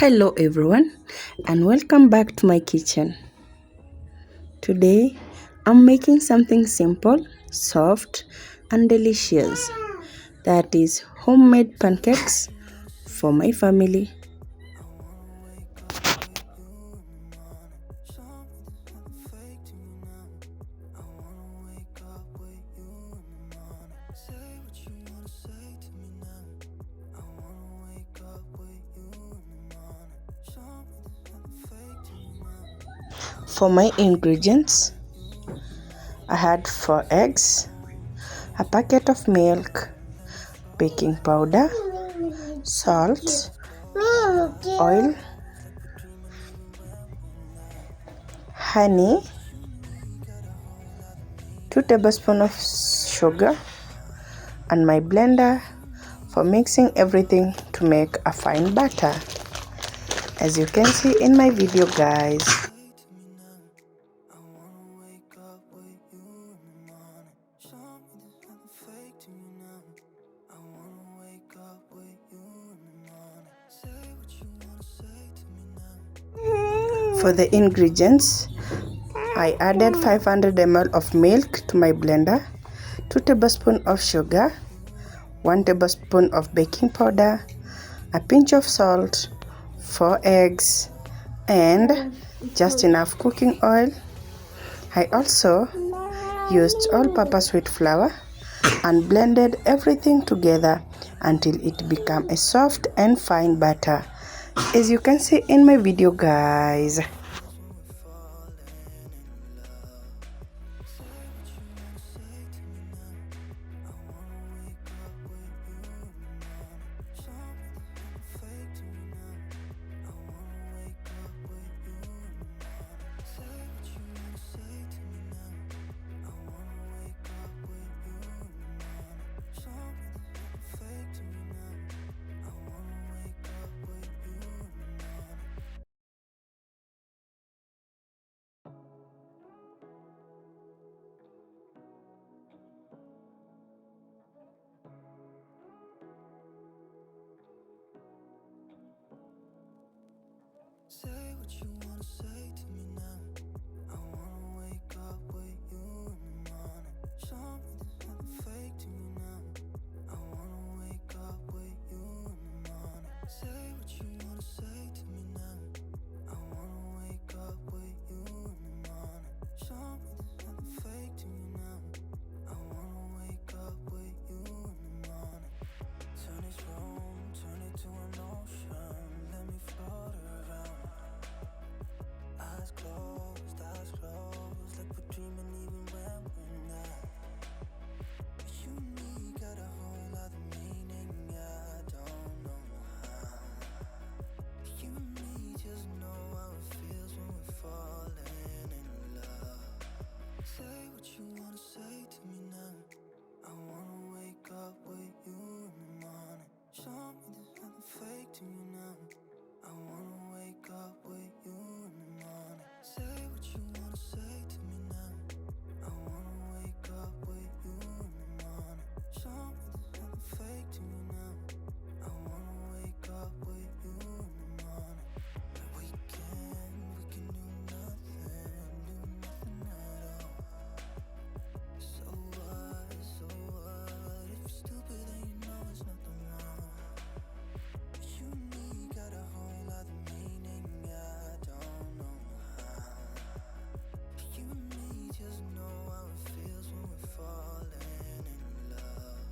Hello everyone and welcome back to my kitchen. Today I'm making something simple, soft and delicious, that is homemade pancakes for my family. For my ingredients, I had 4 eggs, a packet of milk, baking powder, salt, oil, honey, 2 tablespoons of sugar, and my blender for mixing everything to make a fine batter, as you can see in my video, guys. For the ingredients, I added 500 ml of milk to my blender, 2 tablespoons of sugar, 1 tablespoon of baking powder, a pinch of salt, 4 eggs, and just enough cooking oil. I also used all-purpose wheat flour and blended everything together until it became a soft and fine batter, as you can see in my video, guys. Say what you wanna say to me now. I wanna wake up with you in the morning. Show me there's nothing fake to me now. I wanna wake up with you in the morning. Say what you wanna say to me now. I wanna wake up with you in the morning. Show me there's nothing fake to me now. I wanna wake up with you in the morning. Turn this room, turn it to an ocean. Let me float around. Eyes closed, like we're dreaming even when we're not. You and me got a whole other meaning, I don't know how. You and me just know how it feels when we're falling in love. Say what you wanna say to me now. I wanna wake up with you in the morning. Show me there's nothing fake to me now. I wanna wake up with you in the morning. Say what you wanna say to me now. I wanna wake up with you in the morning. Show me there's nothing fake to me now. I wanna wake up with you in the morning. We can do nothing at all. So what, if you're stupid then you know it's nothing wrong. You and me got a whole other meaning, I don't know how. You and me just know how it feels when we're falling in love.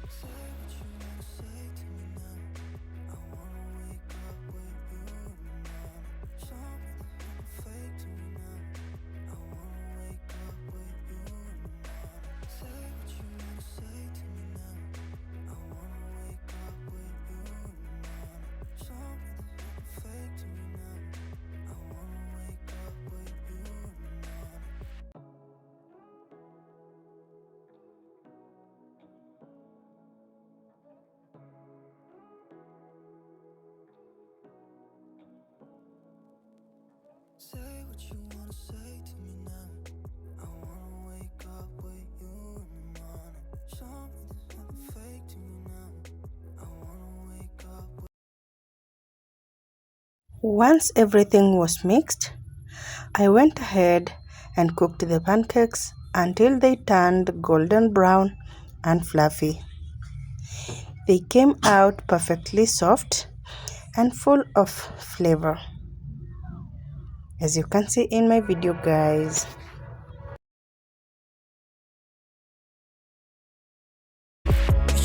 Say what you wanna say to me now. I wanna wake up with you in the morning. Show me there's nothing fake to me now. I wanna wake up with you in the morning. Say what you wanna say to me now. I wanna wake up with you in the morning. Show me there's nothing fake to me now. I wanna wake up with you in the morning. Say what you wanna say to me now. I wanna wake up with you in the morning. Show me there's nothing fake to me now. I wanna wake up with Once everything was mixed, I went ahead and cooked the pancakes until they turned golden brown and fluffy. They came out perfectly soft and full of flavor, as you can see in my video, guys.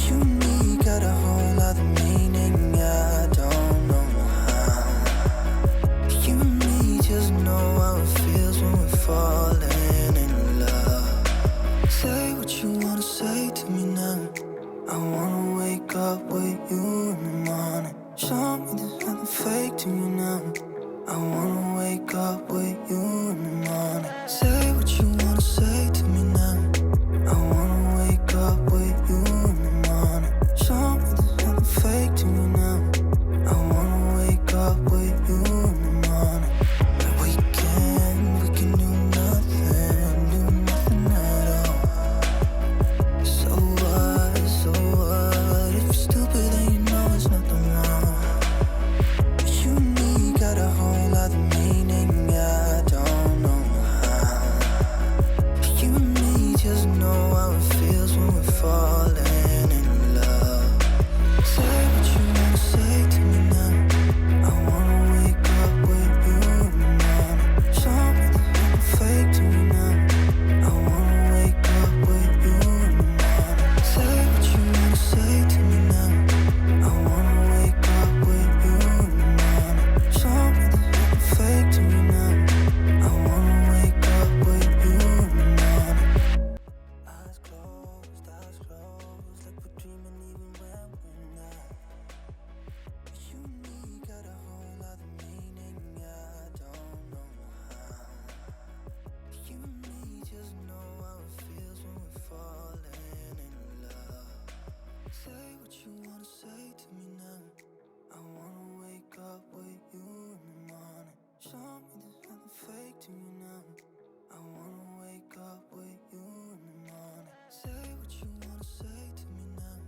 You and me got a whole other meaning, I don't know how. You and me just know how it feels when we're falling in love. Say what you wanna say to me now. I wanna wake up with you in the morning. Show me there's nothing fake to me now. I wanna wake up with you in the morning. Say what you wanna say to me now. I wanna wake up with you in the morning. Show me there's nothing fake to me now. I wanna wake up with you in the morning. We can do nothing at all. So what? If you're stupid, then you know it's nothing wrong. You and me got a whole other meaning, I don't know how. You and me just know how it feels when we're falling in love. Say what you wanna say to me now. I wanna wake up with you in the morning. Show me there's nothing fake to me now. I wanna wake up with you in the morning. Say what you wanna say to me now. I wanna wake up with you in the morning. Show me there's nothing fake to me now. I wanna wake up with you in the morning. Eyes closed, like we're dreaming even when we're not. You and me got a whole other meaning, I don't know how. You and me just know how it feels when we're falling in love. Say what you wanna say to me now. I wanna wake up with you in the morning. Show me there's nothing fake to me now. I wanna wake up with you in the morning. Say what you wanna say to me now.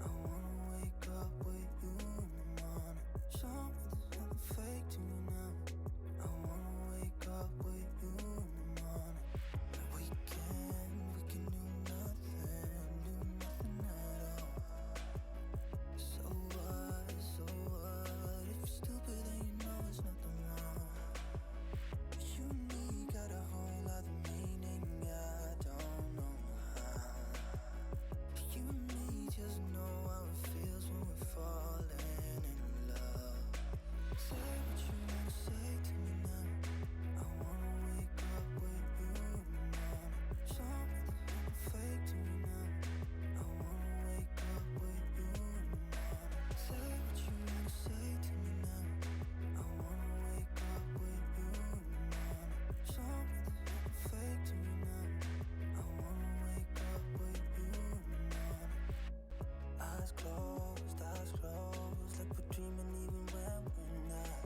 I wanna wake up with you in the morning. Show me there's nothing fake to me now. I wanna wake up with you in the morning. We can do nothing at all. So what? If you're stupid, then you know it's nothing wrong. You and me got a whole other meaning, I don't know how. You and me just know how it feels when we're falling in love. Say what you wanna say to me now. I wanna wake up with you in the morning. Show me there's nothing fake to me now. I wanna wake up with you in the morning. Say what you wanna say to me now. I wanna wake up with you in the morning. Show me there's nothing fake to me now. I wanna wake up with you in the morning. Eyes closed, like we're dreaming even when we're not.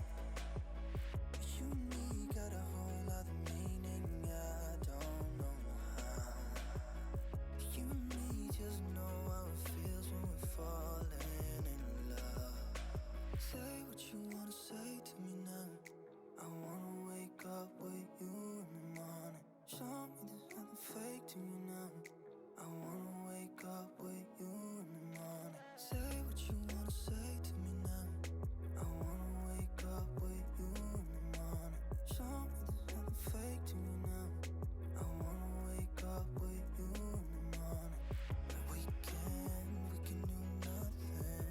You and me got a whole other meaning, I don't know how. You and me just know how it feels when we're falling in love. Say what you wanna say to me now. I wanna wake up with you in the morning. Show me there's nothing fake to me now. I wanna wake up with you in the morning. Say what you wanna say to me now. I wanna wake up with you in the morning. Show me there's nothing fake to me now. I wanna wake up with you in the morning. We can do nothing at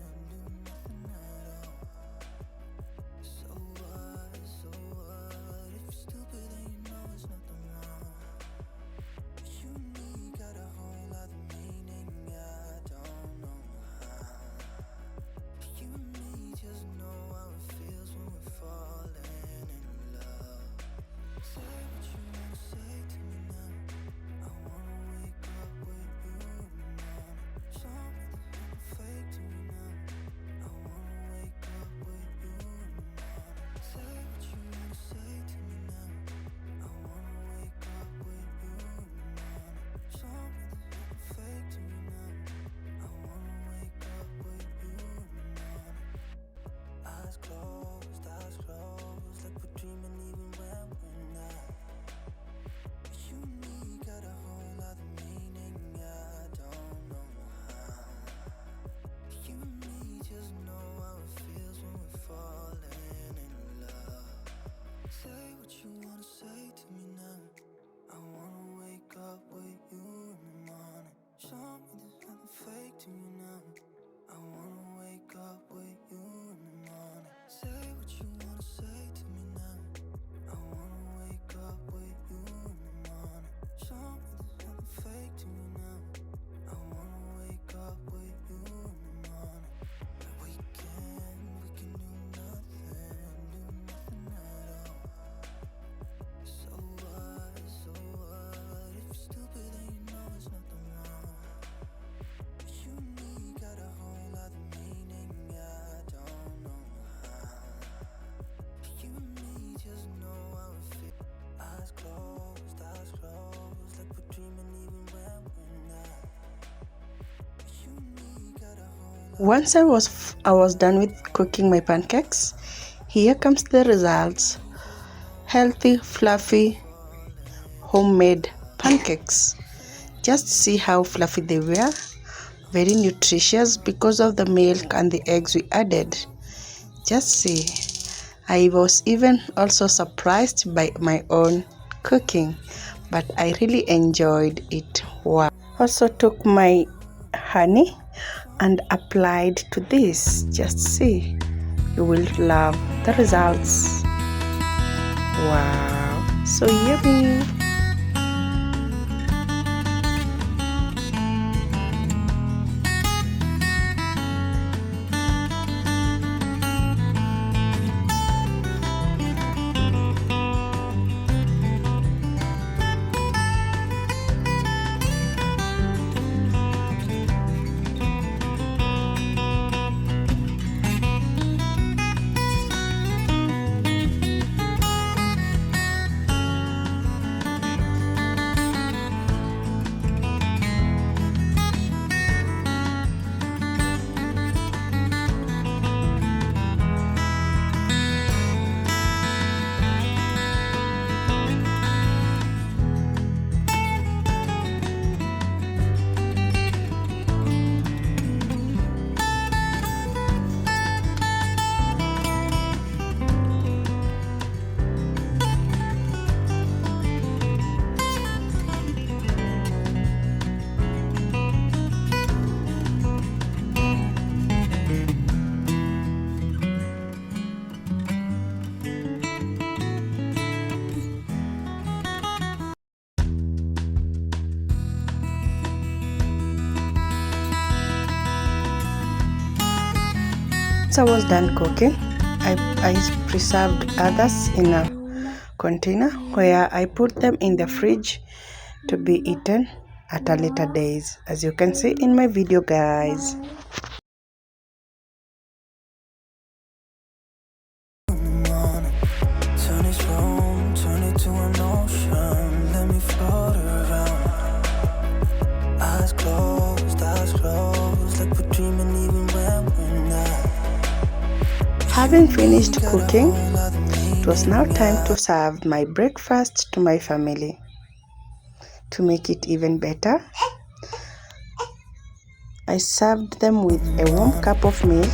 all. So what? If you're stupid, then you know it's nothing wrong. You and me got a whole other meaning, I don't know how. Once I was done with cooking my pancakes, here comes the results. Healthy, fluffy, homemade pancakes. Just see how fluffy they were. Very nutritious because of the milk and the eggs we added. Just see. I was even also surprised by my own cooking, but I really enjoyed it. Wow. Also took my honey and applied to this. Just see. You will love the results. Wow, so yummy. Once I was done cooking, I preserved others in a container where I put them in the fridge to be eaten at a later days, as you can see in my video, guys. Turn this room, turn it to an ocean. Let me float around. Eyes closed, like we're dreaming even when we're not. Having finished cooking, it was now time to serve my breakfast to my family. To make it even better, I served them with a warm cup of milk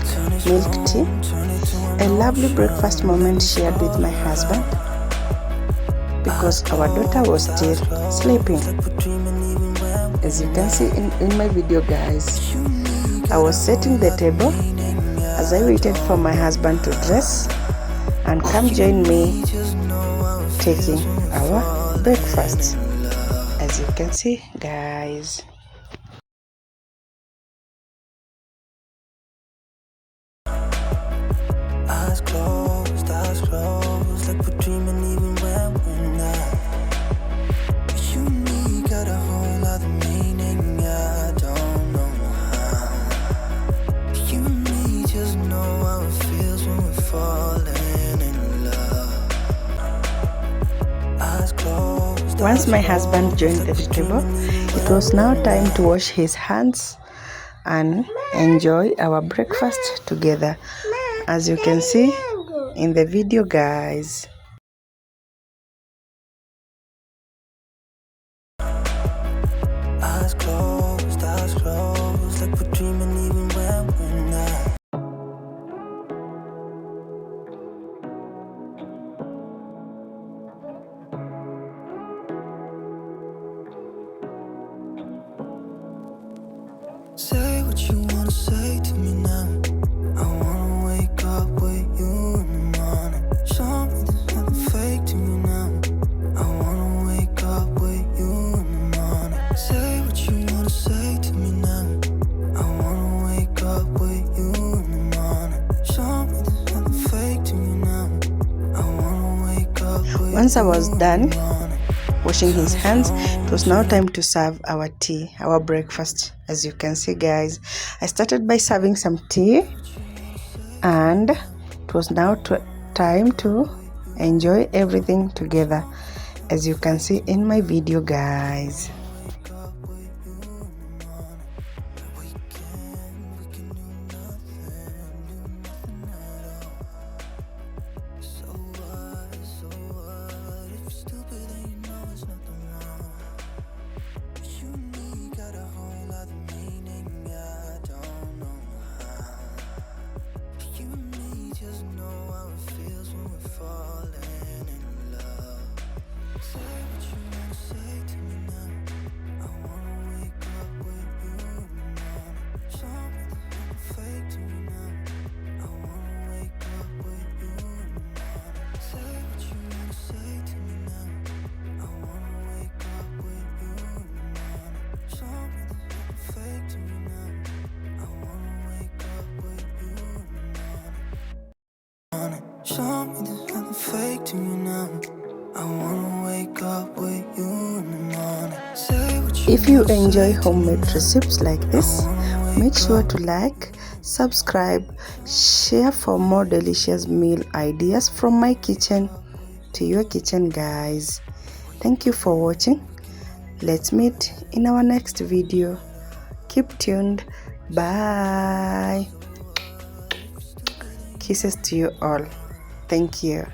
tea, a lovely breakfast moment shared with my husband because our daughter was still sleeping. As you can see in my video, guys, I was setting the table as I waited for my husband to dress and come join me taking our breakfast. As you can see, guys. Eyes closed, like we're dreaming even when we're not. You and me got a whole other meaning, I don't know how. You and me just know how it feels when we're falling in love. Eyes closed. Once my husband joined the table, it was now time to wash his hands and enjoy our breakfast together, as you can see in the video, guys. Eyes closed, like we're dreaming even when we're not. Say what you wanna say to me now. I wanna wake up with you in the morning. Show me there's nothing fake to me now. I wanna wake up with you in the morning. Say what you wanna say to me now. I wanna wake up with you in the morning. Show me there's nothing fake to me now. I wanna wake up with Once I was done you in the morning. washing his hands, it was now time to serve our tea, our breakfast. As you can see, guys, I started by serving some tea, and it was now time to enjoy everything together, as you can see in my video, guys. falling in love. Say what you wanna say to me now. I wanna wake up with you in the morning. Show me there's nothing fake to me now. I wanna wake up with you in the morning. Say what you wanna say to me now. I wanna wake up with you in the morning. Show me there's nothing fake to me now. I wanna wake up with you in the morning. Show me there's nothing fake to me now. I wanna wake up with you in the morning. Say what you If you wanna enjoy say to me homemade now. recipes like I this, wanna make wake sure up. to like, subscribe, share for more delicious meal ideas from my kitchen to your kitchen, guys. Thank you for watching. Let's meet in our next video. Keep tuned. Bye. Kisses to you all. Thank you.